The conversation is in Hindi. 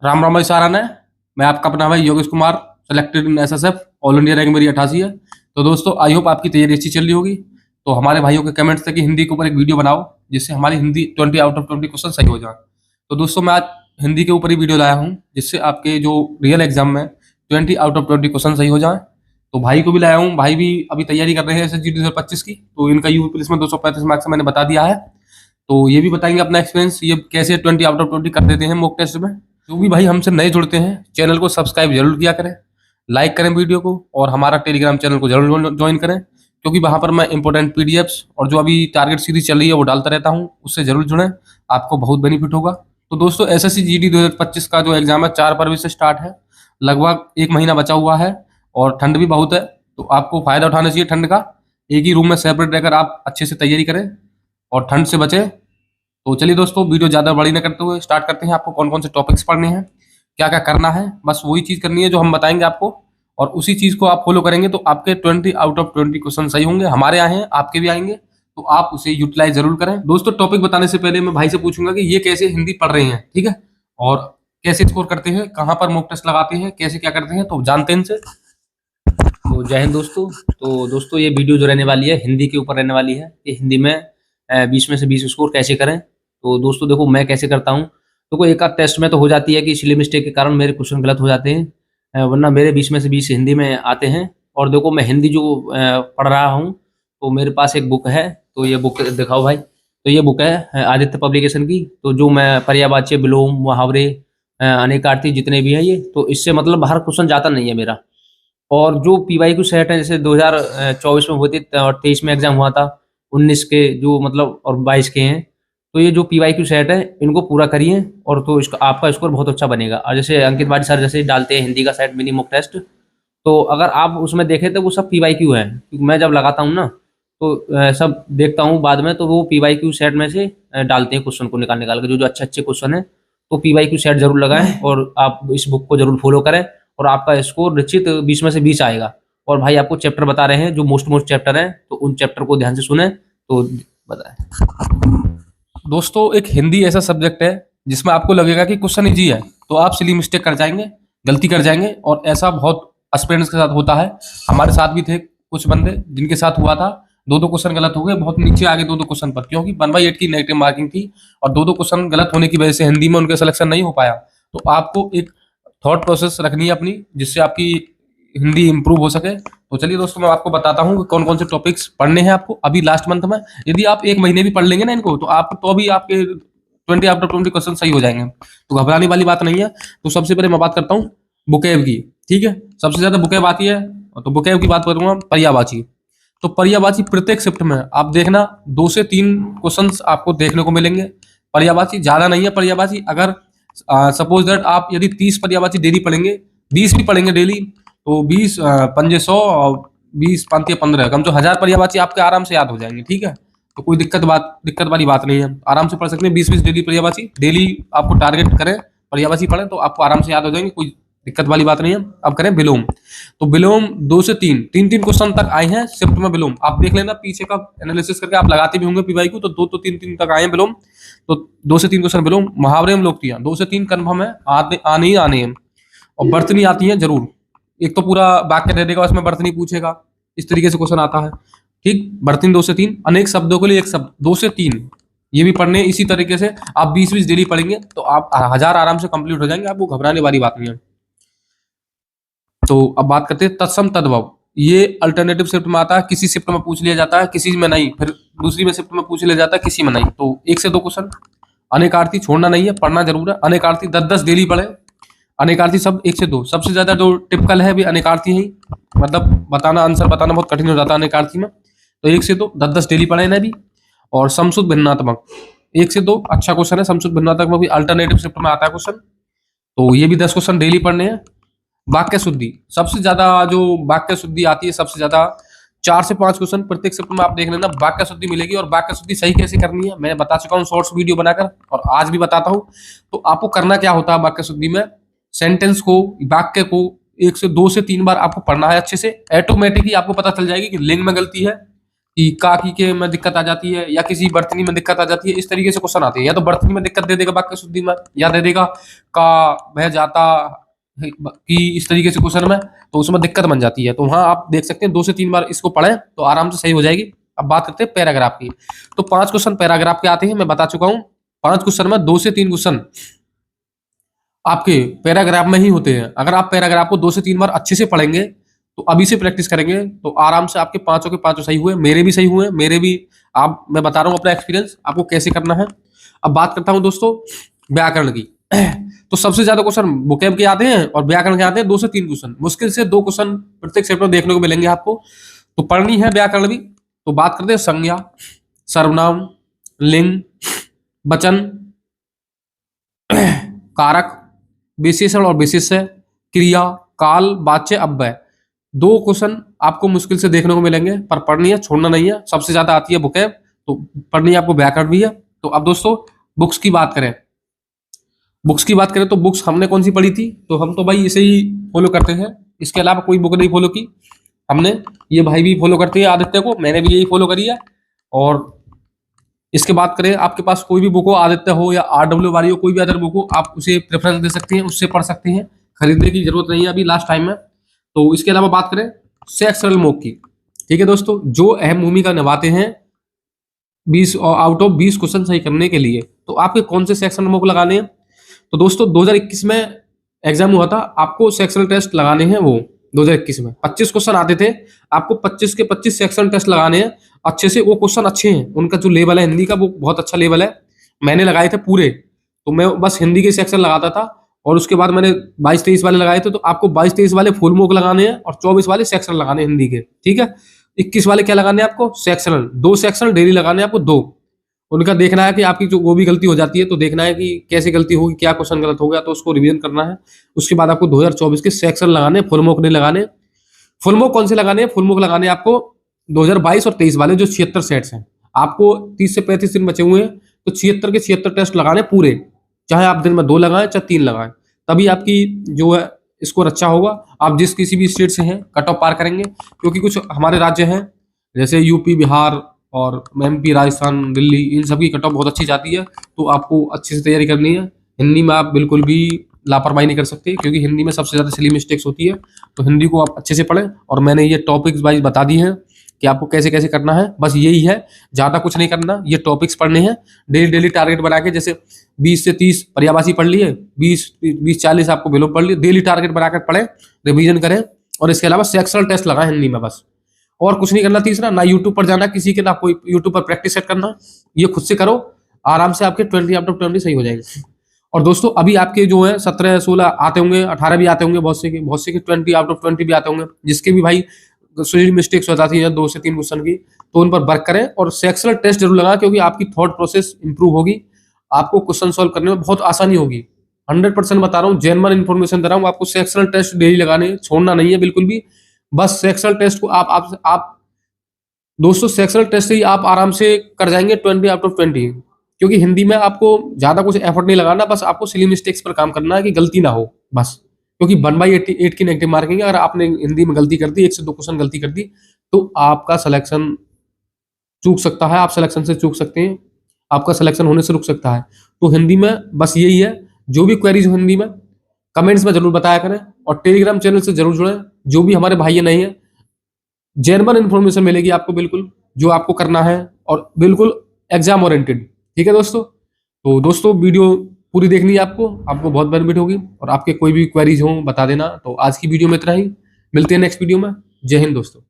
राम राम भाई सारा ने। मैं आपका अपना भाई Yogesh Kumar, selected in SSF. All India rank मेरी 88 है। तो दोस्तों आई होप आपकी तैयारी अच्छी चल रही होगी। तो हमारे भाइयों के कमेंट्स थे कि हिंदी के ऊपर एक वीडियो बनाओ जिससे हमारी हिंदी 20 आउट ऑफ 20 क्वेश्चन सही हो जाए। तो दोस्तों मैं आज हिंदी के ऊपर ही वीडियो लाया हूँ जिससे आपके जो रियल एग्जाम में 20 आउट ऑफ 20 क्वेश्चन सही हो जाए। तो भाई को भी लाया हूँ, भाई भी अभी तैयारी कर रहे हैं एसएसजी 2025 की। तो इनका यूपी पुलिस में 235 मार्क्स मैंने बता दिया है। तो ये भी बताएंगे अपना एक्सपीरियंस, ये कैसे 20 आउट ऑफ 20 कर देते हैं मॉक टेस्ट में। जो भी भाई हमसे नए जुड़ते हैं चैनल को सब्सक्राइब जरूर किया करें, लाइक करें वीडियो को, और हमारा टेलीग्राम चैनल को जरूर ज्वाइन करें क्योंकि वहां पर मैं इंपॉर्टेंट पीडीएफ्स और जो अभी टारगेट सीरीज चल रही है वो डालता रहता हूँ। उससे जरूर जुड़ें, आपको बहुत बेनिफिट होगा। तो दोस्तों एसएससी जीडी 2025 का जो एग्जाम है 4 फरवरी से स्टार्ट है। लगभग 1 महीना बचा हुआ है और ठंड भी बहुत है, तो आपको फायदा उठाना चाहिए ठंड का। एक ही रूम में सेपरेट रहकर आप अच्छे से तैयारी करें और ठंड से बचें। तो चलिए दोस्तों वीडियो ज़्यादा बड़ी न करते हुए स्टार्ट करते हैं। आपको कौन कौन से टॉपिक्स पढ़ने हैं, क्या क्या करना है, बस वही चीज़ करनी है जो हम बताएंगे आपको, और उसी चीज़ को आप फॉलो करेंगे तो आपके 20 आउट ऑफ 20 क्वेश्चन सही होंगे। हमारे आए हैं, आपके भी आएंगे, तो आप उसे यूटिलाइज जरूर करें। दोस्तों टॉपिक बताने से पहले मैं भाई से पूछूंगा कि ये कैसे हिंदी पढ़ रहे हैं, ठीक है, और कैसे स्कोर करते हैं, कहाँ पर मॉक टेस्ट लगाते हैं, कैसे क्या करते हैं, तो जानते हैं इनसे। तो जय हिंद दोस्तों। तो दोस्तों ये वीडियो जो रहने वाली है हिंदी के ऊपर रहने वाली है कि हिंदी में 20 में से 20 स्कोर कैसे करें। तो दोस्तों देखो मैं कैसे करता हूँ। तो कोई एक आध टेस्ट में तो हो जाती है कि सिली मिस्टेक के कारण मेरे क्वेश्चन गलत हो जाते हैं, वरना मेरे 20 में से 20 हिंदी में आते हैं। और देखो मैं हिंदी जो पढ़ रहा हूँ, तो मेरे पास एक बुक है, तो ये बुक दिखाओ भाई। तो ये बुक है आदित्य पब्लिकेशन की। तो जो मैं पर्यायवाची, विलोम, मुहावरे, अनेकार्थी जितने भी हैं ये, तो इससे मतलब बाहर क्वेश्चन जाता नहीं है मेरा। और जो पीवाईक्यू सेट है जैसे 2024 में हुए थे और 23 में एग्जाम हुआ था, 19 के जो मतलब और 22 के हैं, तो ये जो पीवाईक्यू सेट है इनको पूरा करिए और तो इसका आपका स्कोर बहुत अच्छा बनेगा। और जैसे अंकित बाजी सर जैसे डालते हैं हिंदी का सेट मिनी मॉक टेस्ट, तो अगर आप उसमें देखें तो वो सब पीवाईक्यू है, क्योंकि मैं जब लगाता हूँ ना तो सब देखता हूँ बाद में, तो वो पीवाईक्यू सेट में से डालते हैं क्वेश्चन को निकाल निकाल के, जो जो अच्छे अच्छे क्वेश्चन है। तो पीवाईक्यू सेट जरूर लगाएं और आप इस बुक को जरूर फॉलो करें और आपका स्कोर निश्चित 20 में से 20 आएगा। और भाई आपको चैप्टर बता रहे हैं जो मोस्ट चैप्टर हैं, तो उन चैप्टर को ध्यान से सुने तो बताएं। दोस्तों एक हिंदी ऐसा सब्जेक्ट है जिसमें आपको लगेगा कि क्वेश्चन इजी है, तो आप सिली मिस्टेक कर जाएंगे, गलती कर जाएंगे, और ऐसा बहुत एस्पिरेंट्स के साथ होता है। हमारे साथ भी थे कुछ बंदे जिनके साथ हुआ था, 2-2 क्वेश्चन गलत हो गए, बहुत नीचे आ गए 2-2 क्वेश्चन पर, क्योंकि 1/8 की नेगेटिव मार्किंग थी और 2-2 क्वेश्चन गलत होने की वजह से हिंदी में उनका सिलेक्शन नहीं हो पाया। तो आपको एक थॉट प्रोसेस रखनी है अपनी, जिससे आपकी हिंदी इंप्रूव हो सके। तो चलिए दोस्तों मैं आपको बताता हूँ कि कौन कौन से टॉपिक्स पढ़ने हैं आपको अभी लास्ट मंथ में। यदि आप 1 महीने भी पढ़ लेंगे ना इनको, तो आप तो अभी आपके 20 आउट ऑफ 20 क्वेश्चन सही हो जाएंगे, तो घबराने वाली बात नहीं है। तो सबसे पहले मैं बात करता हूँ बुकेव की, ठीक है। सबसे ज्यादा बुकेव आती है, तो बुकेव की बात करूंगा पर्यायवाची। तो पर्यायवाची प्रत्येक शिफ्ट में आप देखना 2 से 3 क्वेश्चन आपको देखने को मिलेंगे। पर्यायवाची ज्यादा नहीं है। पर्यायवाची अगर सपोज दैट आप यदि 30 पर्यायवाची डेली पढ़ेंगे, 20 भी पढ़ेंगे डेली, तो 20 पंजे 100 और 20 पंते 15, कम तो 1000 पर्यायवाची आपके आराम से याद हो जाएंगे, ठीक है। तो कोई दिक्कत वाली बात नहीं है, आराम से पढ़ सकते हैं। 20-20 डेली पर्यायवाची, डेली आपको टारगेट करें पर्यायवाची पढ़ें तो आपको आराम से याद हो जाएंगे, कोई दिक्कत वाली बात नहीं है। अब करें विलोम। तो विलोम 2 से 3 क्वेश्चन तक आए हैं शिफ्ट में विलोम। आप देख लेना पीछे का एनालिसिस करके, आप लगाते भी होंगे पीवाई को, तो 2-3 तक आए हैं विलोम। तो 2 से 3 क्वेश्चन विलोम। मुहावरे में लोकतियां 2 से 3 कन्फर्म है, आने ही आने हैं। और बर्तनी आती है जरूर, एक तो पूरा वाक्य दे देगा उसमें बर्तनी पूछेगा, इस तरीके से क्वेश्चन आता है, ठीक। बर्तनी 2 से 3, अनेक शब्दों के लिए एक शब्द 2 से 3, ये भी पढ़ने। इसी तरीके से आप 20-20 डेली पढ़ेंगे तो आप 1000 आराम से कंप्लीट हो जाएंगे, आपको घबराने वाली बात नहीं है। तो अब बात करते हैं तत्सम तद्भव। ये अल्टरनेटिव शिफ्ट में आता है, किसी शिफ्ट में पूछ लिया जाता है, किसी में नहीं, फिर दूसरी में शिफ्ट में पूछ लिया जाता है, किसी में नहीं। तो 1 से 2 क्वेश्चन। अनेकार्थी छोड़ना नहीं है, पढ़ना जरूर है। अनेकार्थी 10-10 डेली पढ़े। अनेकार्थी सब 1 से 2, सबसे ज्यादा जो टिपिकल है भी अनेकार्थी ही, मतलब बताना, आंसर बताना बहुत कठिन हो जाता है अनेकार्थी में। तो 1 से 2 10-10 डेली पढ़े ना भी। और समसुद भिन्नात्मक 1 से 2 अच्छा क्वेश्चन है। समसुद भिन्नात्मक में भी अल्टरनेटिव शिफ्ट में आता है क्वेश्चन, तो ये भी 10 क्वेश्चन डेली पढ़ने हैं। वाक्य शुद्धि, सबसे ज्यादा जो वाक्य शुद्धि आती है, सबसे ज्यादा 4 से 5 क्वेश्चन प्रत्येक शिफ्ट में आप देख लेना, वाक्य शुद्धि मिलेगी। और वाक्य शुद्धि सही कैसे करनी है मैं बता चुका हूँ शॉर्ट्स वीडियो बनाकर, और आज भी बताता हूँ। तो आपको करना क्या होता है वाक्य शुद्धि में, सेंटेंस को, वाक्य को 1 से 2 से 3 बार आपको पढ़ना है अच्छे से। ऑटोमेटिकली आपको पता चल जाएगी कि लिंग में गलती है, कि काकी के में दिक्कत आ जाती है या किसी बर्तनी में दिक्कत आ जाती है, इस तरीके से क्वेश्चन आते हैं। या तो बर्तनी में दिक्कत दे देगा वाक्य शुद्धि में, या दे देगा का वह जाता है कि इस तरीके से क्वेश्चन में, तो उसमें दिक्कत बन जाती है। तो वहां आप देख सकते हैं 2 से 3 बार इसको पढ़ें तो आराम से सही हो जाएगी। अब बात करते हैं पैराग्राफ की। तो 5 क्वेश्चन पैराग्राफ के आते हैं, मैं बता चुका हूं। 5 क्वेश्चन में 2 से 3 क्वेश्चन आपके पैराग्राफ में ही होते हैं। अगर आप पैराग्राफ को 2 से 3 बार अच्छे से पढ़ेंगे, तो अभी से प्रैक्टिस करेंगे, तो आराम से आपके पांचों के पांचों सही हुए। मेरे भी सही हुए, मेरे भी। आप मैं बता रहा हूं अपना एक्सपीरियंस आपको कैसे करना है। अब बात करता हूं दोस्तों व्याकरण की। तो सबसे ज्यादा क्वेश्चन वोकैब के आते हैं और व्याकरण के आते हैं 2 से 3 क्वेश्चन। मुश्किल से 2 क्वेश्चन प्रत्येक चैप्टर में देखने को मिलेंगे आपको, तो पढ़नी है व्याकरण भी। तो बात करते हैं संज्ञा, सर्वनाम, लिंग, वचन, कारक, विशेषण और विशेष्य, क्रिया, काल, वाच्य, अव्यय। 2 क्वेश्चन आपको मुश्किल से देखने को मिलेंगे, पर पढ़नी है, छोड़ना नहीं है। सबसे ज्यादा आती है वोकैब, तो पढ़नी है आपको व्याकरण भी है। तो अब दोस्तों बुक्स की बात करें, तो बुक्स हमने कौन सी पढ़ी थी, तो हम तो भाई इसे ही फॉलो करते हैं, इसके अलावा कोई बुक नहीं फॉलो की हमने। ये भाई भी फॉलो करते हैं आदित्य को, मैंने भी यही फॉलो करी है। और इसके बात करें, आपके पास कोई भी बुक हो, आदित्य हो या RW वाली हो, कोई भी अदर बुक हो, आप उसे प्रेफरेंस दे सकते हैं, उससे पढ़ सकते हैं। खरीदने की जरूरत नहीं है अभी लास्ट टाइम में। तो इसके अलावा बात करें सेक्सुअल मोक की, ठीक है दोस्तों, जो अहम भूमिका निभाते हैं 20 आउट ऑफ 20 क्वेश्चन सही करने के लिए। तो आपके कौन से सेक्शनल मोक लगाने हैं, तो दोस्तों 2021 में एग्जाम हुआ था, आपको सेक्शनल टेस्ट लगाने हैं। वो 2021 में 25 क्वेश्चन आते थे, आपको 25 के 25 सेक्शनल टेस्ट लगाने हैं अच्छे से। वो क्वेश्चन अच्छे हैं, उनका जो लेवल है हिंदी का वो बहुत अच्छा लेवल है। मैंने लगाए थे पूरे, तो मैं बस हिंदी के सेक्शन लगाता था, और उसके बाद मैंने 22-23 वाले लगाए थे। तो आपको 22-23 वाले फुल मोक लगाने हैं और 24 वाले सेक्शन लगाने हैं हिंदी के, ठीक है। 21 वाले क्या लगाने हैं आपको, सेक्शनल। 2 सेक्शनल डेली लगाने हैं आपको, 2। उनका देखना है कि आपकी जो वो भी गलती हो जाती है, तो देखना है कि कैसे गलती होगी, क्या क्वेश्चन गलत हो गया, तो उसको रिवीजन करना है। उसके बाद आपको 2024 के सेक्शन लगाने, फुल मोक नहीं लगाने। फुल मोक कौन से लगाने हैं, फुल मोक लगाने हैं आपको 2022 और 23 वाले, जो 76 सेट्स हैं। आपको 30 से 35 दिन बचे हुए हैं, तो 76 के 76 टेस्ट लगाने पूरे, चाहे आप दिन में 2 लगाएं चाहे 3 लगाएं, तभी आपकी जो है स्कोर अच्छा होगा। आप जिस किसी भी स्टेट से हैं कट ऑफ पार करेंगे, क्योंकि कुछ हमारे राज्य हैं जैसे यूपी, बिहार और MP, राजस्थान, दिल्ली, इन सबकी कट ऑफ बहुत अच्छी जाती है। तो आपको अच्छे से तैयारी करनी है। हिंदी में आप बिल्कुल भी लापरवाही नहीं कर सकते, क्योंकि हिंदी में सबसे ज्यादा सिली मिस्टेक्स होती है। तो हिंदी को आप अच्छे से पढ़ें, और मैंने ये टॉपिक्स वाइज बता दी हैं कि आपको कैसे कैसे करना है। बस यही है, ज्यादा कुछ नहीं करना, ये टॉपिक्स पढ़ने हैं। डेली टारगेट बना के, जैसे 20 से 30 पर्यायवाची पढ़ लिए, 20-40 आपको विलोम पढ़ लिए। डेली टारगेट बनाकर पढ़ें, रिवीजन करें, और इसके अलावा सेक्शनल टेस्ट लगाएं हिंदी में, बस और कुछ नहीं करना। तीसरा, ना यूट्यूब पर जाना किसी के, ना कोई यूट्यूब पर प्रैक्टिस सेट करना, ये खुद से करो। आराम से आपके 20 आउट ऑफ 20 सही हो जाएंगे। और दोस्तों अभी आपके जो है 17-16 आते होंगे, 18 भी आते होंगे, बहुत से के 20 आउट ऑफ 20 भी आते होंगे, जिसके भी भाई सिली मिस्टेक्स हो जाती है 2 से 3 क्वेश्चन की, तो उन पर वर्क करें और सेक्शनल टेस्ट जरूर लगाएं, क्योंकि आपकी थॉट प्रोसेस इंप्रूव होगी, आपको क्वेश्चन सॉल्व करने में बहुत आसानी होगी। 100% बता रहा हूँ, जेन्युइन इन्फॉर्मेशन दे रहा हूँ आपको। सेक्शनल टेस्ट डेली लगाने, छोड़ना नहीं है बिल्कुल भी। बस सेक्शनल टेस्ट को आप दोस्तों सेक्शनल टेस्ट से ही आप आराम से कर जाएंगे 20 आउट ऑफ 20, क्योंकि हिंदी में आपको ज्यादा कुछ एफर्ट नहीं लगाना, बस आपको सिली मिस्टेक्स पर काम करना है कि गलती ना हो बस। क्योंकि 1/8 की नेगेटिव मार्किंग है, अगर आपने हिंदी में गलती कर दी, 1 से 2 क्वेश्चन गलती कर दी, तो आपका सिलेक्शन चूक सकता है, आप सिलेक्शन से चूक सकते हैं, आपका सिलेक्शन होने से रुक सकता है। तो हिंदी में बस यही है, जो भी क्वेरीज हो हिंदी में कमेंट्स में जरूर बताया करें, और टेलीग्राम चैनल से जरूर जुड़ें। जो भी हमारे भाई नहीं है, जेन्युइन इन्फॉर्मेशन मिलेगी आपको बिल्कुल, जो आपको करना है, और बिल्कुल एग्जाम ओरिएंटेड, ठीक है दोस्तों। तो दोस्तों वीडियो पूरी देखनी है आपको बहुत बेनिफिट होगी, और आपके कोई भी क्वेरीज हो बता देना। तो आज की वीडियो में इतना ही, मिलते हैं नेक्स्ट वीडियो में। जय हिंद दोस्तों।